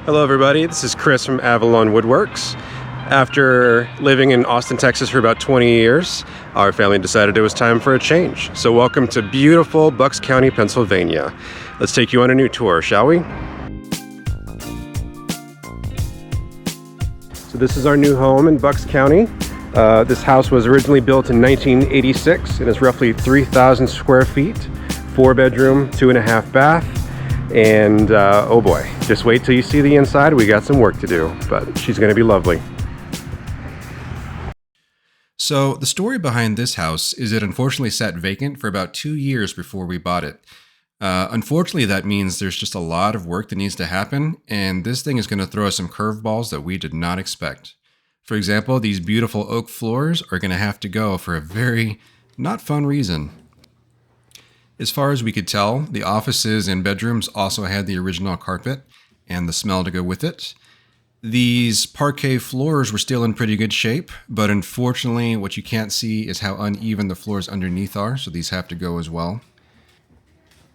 Hello everybody, this is Chris from Avalon Woodworks. After living in Austin, Texas for about 20 years, our family decided it was time for a change. So welcome to beautiful Bucks County, Pennsylvania. Let's take you on a new tour, shall we? So this is our new home in Bucks County. This house was originally built in 1986 and is roughly 3,000 square feet, 4-bedroom, 2.5 bath. And oh boy, just wait till you see the inside. We got some work to do, but she's going to be lovely. So the story behind this house is it unfortunately sat vacant for about 2 years before we bought it. Unfortunately, that means there's just a lot of work that needs to happen, and this thing is going to throw us some curveballs that we did not expect. For example, these beautiful oak floors are going to have to go for a very not fun reason. As far as we could tell, the offices and bedrooms also had the original carpet and the smell to go with it. These parquet floors were still in pretty good shape, but unfortunately what you can't see is how uneven the floors underneath are, so these have to go as well.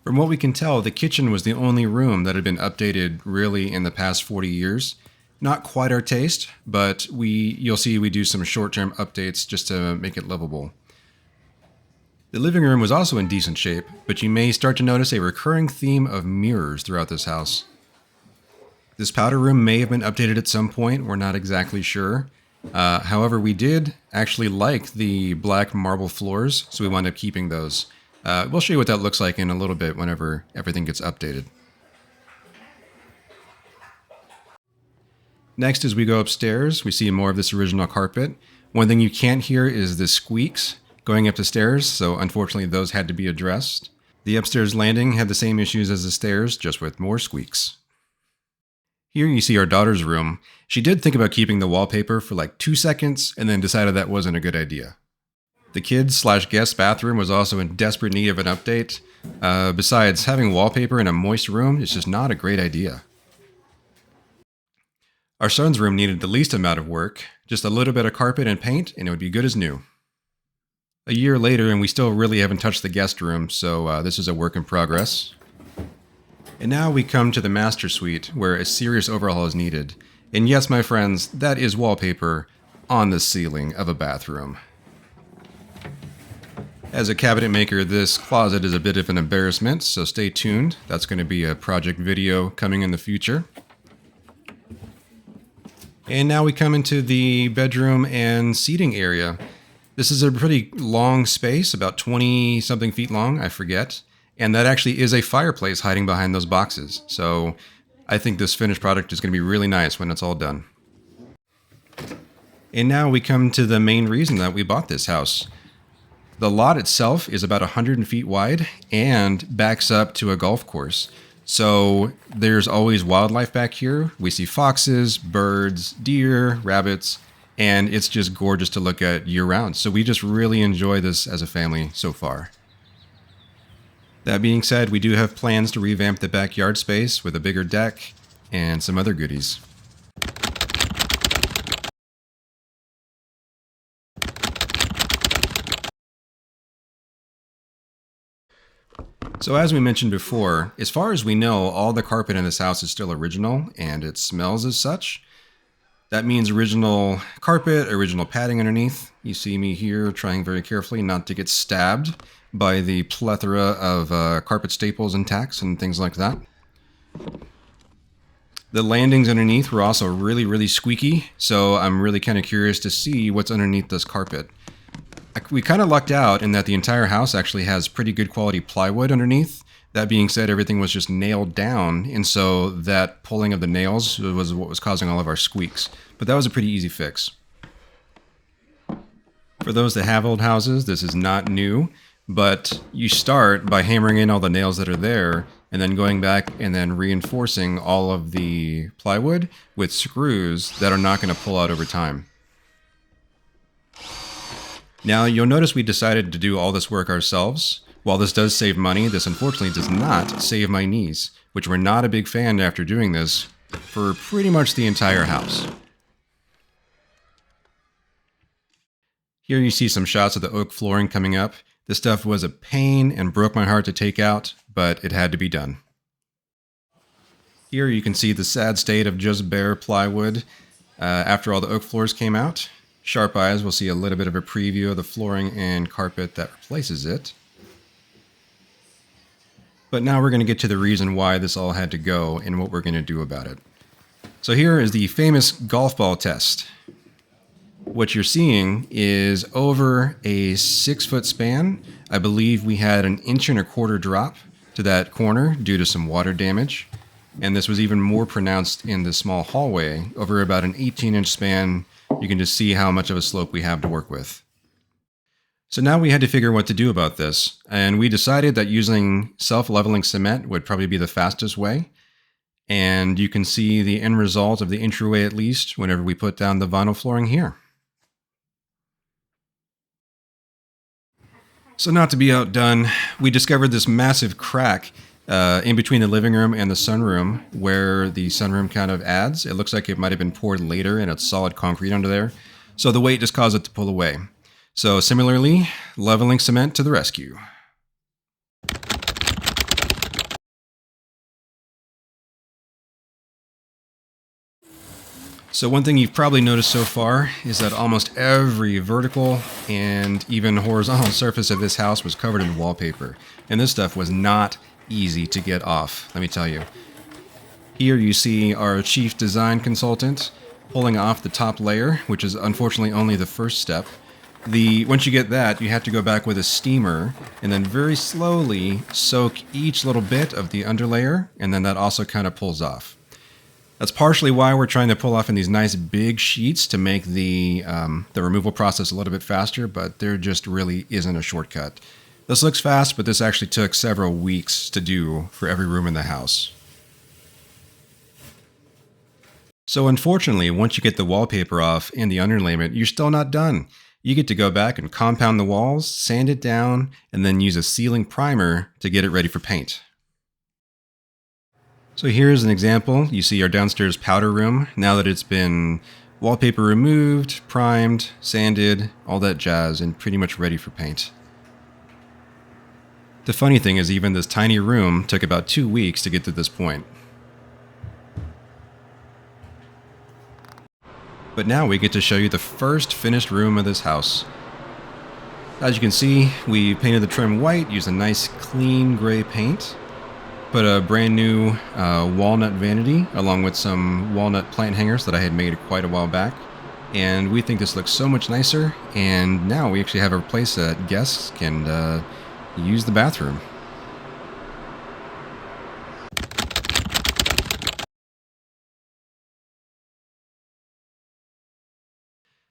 From what we can tell, the kitchen was the only room that had been updated really in the past 40 years. Not quite our taste, but you'll see we do some short-term updates just to make it livable. The living room was also in decent shape, but you may start to notice a recurring theme of mirrors throughout this house. This powder room may have been updated at some point, we're not exactly sure. However, we did actually like the black marble floors, so we wound up keeping those. We'll show you what that looks like in a little bit whenever everything gets updated. Next, as we go upstairs, we see more of this original carpet. One thing you can't hear is the squeaks going up the stairs, so unfortunately those had to be addressed. The upstairs landing had the same issues as the stairs, just with more squeaks. Here you see our daughter's room. She did think about keeping the wallpaper for like 2 seconds and then decided that wasn't a good idea. The kids/guest bathroom was also in desperate need of an update. Besides, having wallpaper in a moist room is just not a great idea. Our son's room needed the least amount of work, just a little bit of carpet and paint, and it would be good as new. A year later, and we still really haven't touched the guest room, so this is a work in progress. And now we come to the master suite, where a serious overhaul is needed. And yes, my friends, that is wallpaper on the ceiling of a bathroom. As a cabinet maker, this closet is a bit of an embarrassment, so stay tuned. That's going to be a project video coming in the future. And now we come into the bedroom and seating area. This is a pretty long space, about 20-something feet long, I forget. And that actually is a fireplace hiding behind those boxes. So I think this finished product is going to be really nice when it's all done. And now we come to the main reason that we bought this house. The lot itself is about 100 feet wide and backs up to a golf course. So there's always wildlife back here. We see foxes, birds, deer, rabbits, and it's just gorgeous to look at year-round. So we just really enjoy this as a family so far. That being said, we do have plans to revamp the backyard space with a bigger deck and some other goodies. So as we mentioned before, as far as we know, all the carpet in this house is still original, and it smells as such. That means original carpet, original padding underneath. You see me here trying very carefully not to get stabbed by the plethora of carpet staples and tacks and things like that. The landings underneath were also really, really squeaky, so I'm really kind of curious to see what's underneath this carpet. We kind of lucked out in that the entire house actually has pretty good quality plywood underneath. That being said, everything was just nailed down, and so that pulling of the nails was what was causing all of our squeaks. But that was a pretty easy fix. For those that have old houses, this is not new, but you start by hammering in all the nails that are there, and then going back and then reinforcing all of the plywood with screws that are not going to pull out over time. Now, you'll notice we decided to do all this work ourselves. While this does save money, this unfortunately does not save my knees, which we're not a big fan after doing this for pretty much the entire house. Here you see some shots of the oak flooring coming up. This stuff was a pain and broke my heart to take out, but it had to be done. Here you can see the sad state of just bare plywood after all the oak floors came out. Sharp eyes will see a little bit of a preview of the flooring and carpet that replaces it. But now we're going to get to the reason why this all had to go and what we're going to do about it. So here is the famous golf ball test. What you're seeing is over a 6-foot span, I believe we had an 1.25 inch drop to that corner due to some water damage. And this was even more pronounced in the small hallway. Over about an 18-inch span, you can just see how much of a slope we have to work with. So now we had to figure what to do about this, and we decided that using self-leveling cement would probably be the fastest way. And you can see the end result of the entryway at least whenever we put down the vinyl flooring here. So not to be outdone, we discovered this massive crack in between the living room and the sunroom where the sunroom kind of adds. It looks like it might have been poured later and it's solid concrete under there. So the weight just caused it to pull away. So similarly, leveling cement to the rescue. So one thing you've probably noticed so far is that almost every vertical and even horizontal surface of this house was covered in wallpaper. And this stuff was not easy to get off, let me tell you. Here you see our chief design consultant pulling off the top layer, which is unfortunately only the first step. Once you get that, you have to go back with a steamer and then very slowly soak each little bit of the underlayer, and then that also kind of pulls off. That's partially why we're trying to pull off in these nice big sheets to make the removal process a little bit faster, but there just really isn't a shortcut. This looks fast, but this actually took several weeks to do for every room in the house. So unfortunately, once you get the wallpaper off and the underlayment, you're still not done. You get to go back and compound the walls, sand it down, and then use a sealing primer to get it ready for paint. So here's an example. You see our downstairs powder room. Now that it's been wallpaper removed, primed, sanded, all that jazz, and pretty much ready for paint. The funny thing is even this tiny room took about 2 weeks to get to this point. But now we get to show you the first finished room of this house. As you can see, we painted the trim white, used a nice clean gray paint, put a brand new walnut vanity along with some walnut plant hangers that I had made quite a while back. And we think this looks so much nicer, and now we actually have a place that guests can use the bathroom.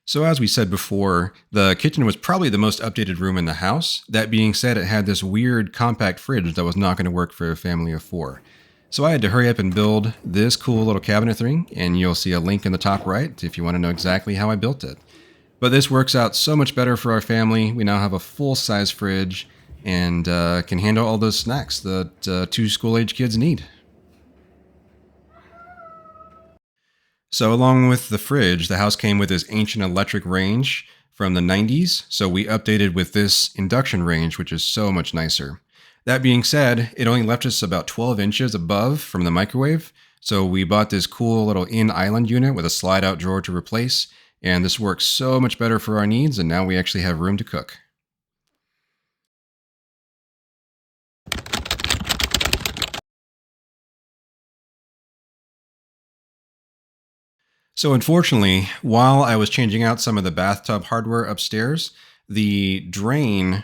So as we said before, the kitchen was probably the most updated room in the house. That being said, it had this weird compact fridge that was not going to work for a family of 4. So I had to hurry up and build this cool little cabinet thing, and you'll see a link in the top right if you want to know exactly how I built it. But this works out so much better for our family. We now have a full-size fridge and can handle all those snacks that 2 school-age kids need. So along with the fridge, the house came with this ancient electric range from the 90s, so we updated with this induction range, which is so much nicer. That being said, it only left us about 12 inches above from the microwave, so we bought this cool little in-island unit with a slide-out drawer to replace, and this works so much better for our needs, and now we actually have room to cook. So unfortunately, while I was changing out some of the bathtub hardware upstairs, the drain,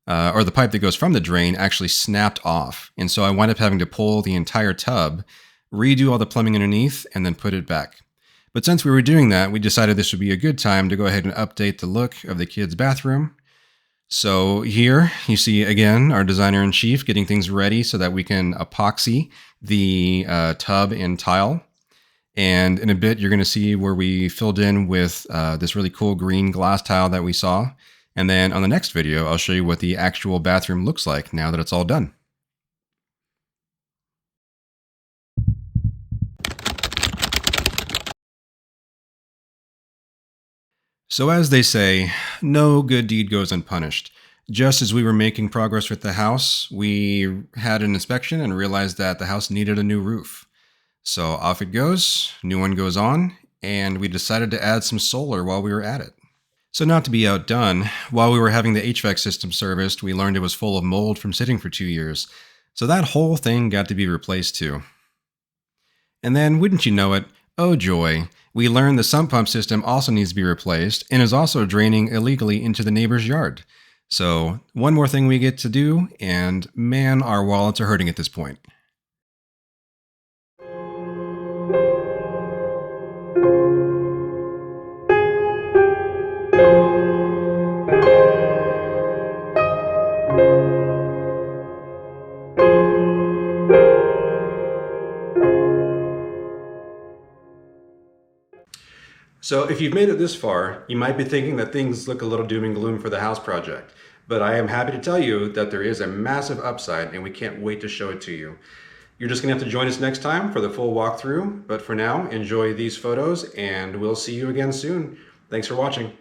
or the pipe that goes from the drain, actually snapped off. And so I wound up having to pull the entire tub, redo all the plumbing underneath, and then put it back. But since we were doing that, we decided this would be a good time to go ahead and update the look of the kids' bathroom. So here you see, again, our designer-in-chief getting things ready so that we can epoxy the tub and tile. And in a bit, you're going to see where we filled in with this really cool green glass tile that we saw. And then on the next video, I'll show you what the actual bathroom looks like now that it's all done. So as they say, no good deed goes unpunished. Just as we were making progress with the house, we had an inspection and realized that the house needed a new roof. So off it goes, new one goes on, and we decided to add some solar while we were at it. So not to be outdone, while we were having the HVAC system serviced, we learned it was full of mold from sitting for 2 years. So that whole thing got to be replaced too. And then, wouldn't you know it, oh joy, we learned the sump pump system also needs to be replaced and is also draining illegally into the neighbor's yard. So one more thing we get to do, and man, our wallets are hurting at this point. So if you've made it this far, you might be thinking that things look a little doom and gloom for the house project. But I am happy to tell you that there is a massive upside and we can't wait to show it to you. You're just gonna have to join us next time for the full walkthrough. But for now, enjoy these photos and we'll see you again soon. Thanks for watching.